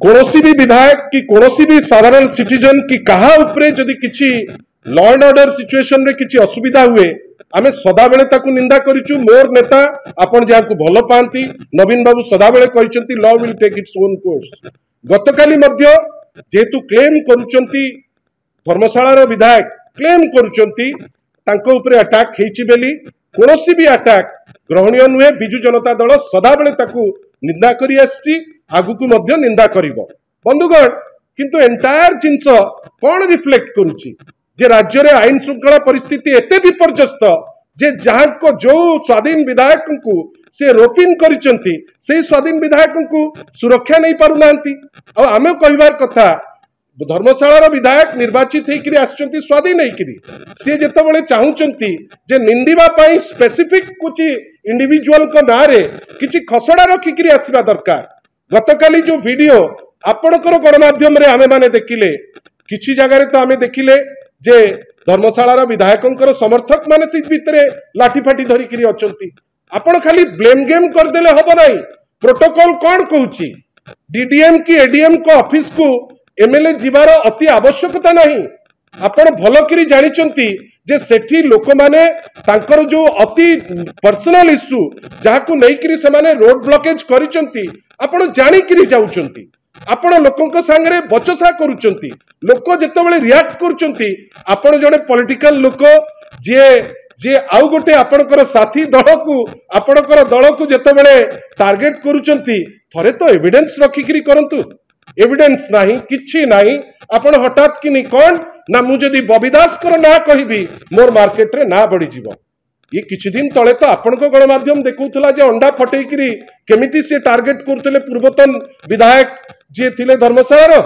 कौनसी भी विधायक की कौनसी भी साधारण सिटीजन की कहा उपरे जदि किछि लॉ एंड ऑर्डर सिचुएशन रे किछि असुविधा हुए आमे सदा बेले ताकू निंदा करिचु। मोर नेता आपण जाकू भलो पांती नवीन बाबू सदा बेले कहिसंती law will take its own course. गतकाली मध्य जेतु क्लेम करूचंती धर्मशाला रो विधायक क्लेम करूचंती तांको उपरे अटैक हेची बेली कौनसी भी अटैक ग्रहणीय नुहे। बिजु जनता दल सदा बेले ताकू निंदा करी आछि आगुकू मध्य निंदा करिवो। बंधुगण किंतु एंटायर जिंस कोन रिफ्लेक्ट करूची जे राज्य रे आईन श्रृंखला परिस्थिति एते विपर्यस्त जे जहां को जो स्वाधीन विधायक को से रोपिन करिसंती से स्वाधीन विधायक को सुरक्षा नहीं पारुनांती। आ आमे कहिबार कथा धर्मशाला विधायक निर्वाचित होकर आसुचंती स्वाधीन होकर सी जितेबाला चाहूंती जे निंदिबा पई स्पेसिफिक कुछ इंडिविजुअल को ना रे किछि खसड़ा रखिक आसवा दरकार। गतकाली जो वीडियो आपणकर गणमाध्यम रे आमे माने देखिले किछि जगह तो आमे देखिले जे धर्मशाला विधायकों समर्थक माने से भितरे लाठीफाठी धरिकी अछंती। आपण खाली ब्लेम गेम करदेले हबो नाही। प्रोटोकॉल कौन कहूची डीडीएम की एडीएम को ऑफिस को एमएलए जीवार अति आवश्यकता नहीं। आपण भलो करी जानिचंती जे सेठी लोक माने तांकर जो अति पर्सनल इश्यू जाहाकू नेइकरी से माने रोड ब्लॉकेज करिचंती आपण जानि करी जाउचंती। आपण लोकंक संगे बचसा करूचंती। लोक जेतेबेले रिएक्ट करूचंती आपण जने पॉलिटिकल लोक जे जे आउ गोटे आपणकर साथी दल को जेतेबेले टार्गेट करूचंती थरे तो एविडेंस रखिकरी करंतु। एविडेंस नाही किछि नाही आपण हठात कि कौन ना मु जदि बबिदास कर ना कहिबी मोर मार्केट रे ना बढ़ी जीवो। ये किछि दिन तले तो आपण को गणमाध्यम देखौतला जे अंडा फटेइकरी केमिति से टार्गेट करतले पूर्वतन विधायक जे थिले धर्मशाला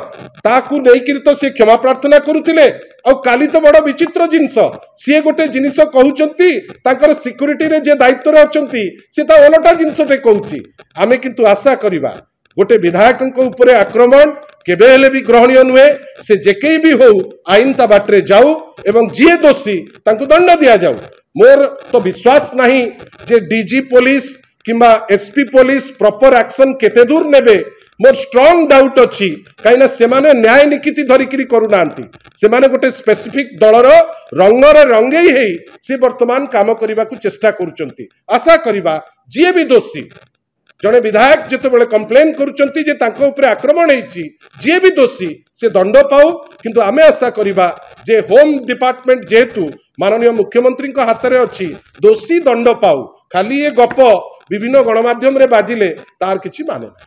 ताकू नेइकरी तो से क्षमा प्रार्थना करुथिले। आ काली तो बड़ विचित्र जिंस सी गोटे जिनिस कहउचंती तांकर सिक्युरिटी रे जे दायित्व रे अचंती से ता ओलटा जिंसटे कहउची। आमे किंतु आशा करिबा गोटे विधायक ऊपर आक्रमण केबे हेले भी ग्रहणीय नुहे। से जेके भी हो आईन ता बाटरे जाऊ एवं जी दोषी तांको दंड दिया जाऊ। मोर तो विश्वास नहीं जे डीजी पुलिस किंबा एसपी पुलिस प्रॉपर एक्शन केते दूर नेबे। मोर स्ट्रांग डाउट अच्छी कहीं से माने न्याय निकिति धरिकी करूनांती। से माने गोटे स्पेसिफिक दलर रंगर रंगई है से वर्तमान काम करने को चेष्टा करुचंती। आशा करिबा जी भी दोषी जड़े विधायक जितेबाला कंप्लेन करुचंती जे तांको ऊपर आक्रमण होईची जी भी दोषी से दंड पाऊ। किंतु आमे आशा करिबा जे होम डिपार्टमेंट जेहेतु माननीय मुख्यमंत्री हाथ में अच्छी दोषी दंड पाऊ। खाली ये गप विभिन्न गणमाध्यम रे बाजिले तार किछि माने ना।